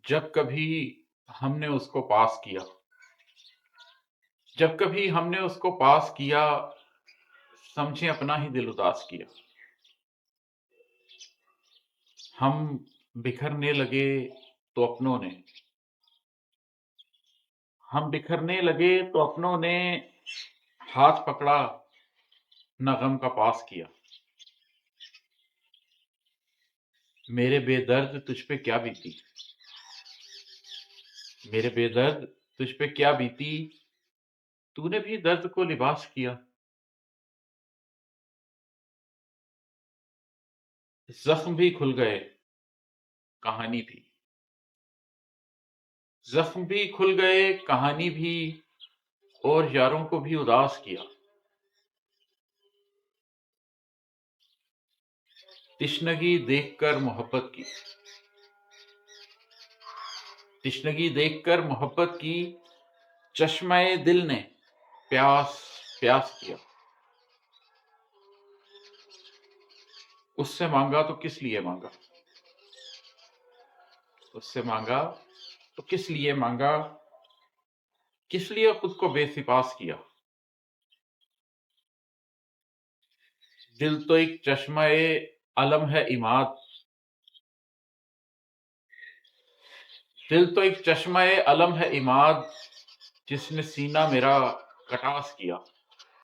جب کبھی ہم نے اس کو پاس کیا، جب کبھی ہم نے اس کو پاس کیا، سمجھیں اپنا ہی دل اداس کیا۔ ہم بکھرنے لگے تو اپنوں نے، ہم بکھرنے لگے تو اپنوں نے ہاتھ پکڑا، نہ غم کا پاس کیا۔ میرے بے درد تجھ پہ کیا بیتی، میرے بے درد تجھ پہ کیا بیتی، تو نے بھی درد کو لباس کیا۔ زخم بھی کھل گئے، کہانی بھی، زخم بھی کھل گئے، کہانی بھی، اور یاروں کو بھی اداس کیا۔ تشنگی دیکھ کر محبت کی، تشنگی دیکھ کر محبت کی، چشمہ دل نے پیاس پیاس کیا۔ اس سے مانگا تو کس لیے مانگا، اس سے مانگا تو کس لیے مانگا، کس لیے خود کو بے سپاس کیا۔ دل تو ایک چشمہ علم ہے عماد، دل تو ایک چشمہ علم ہے عماد، جس نے سینہ میرا کٹاس کیا۔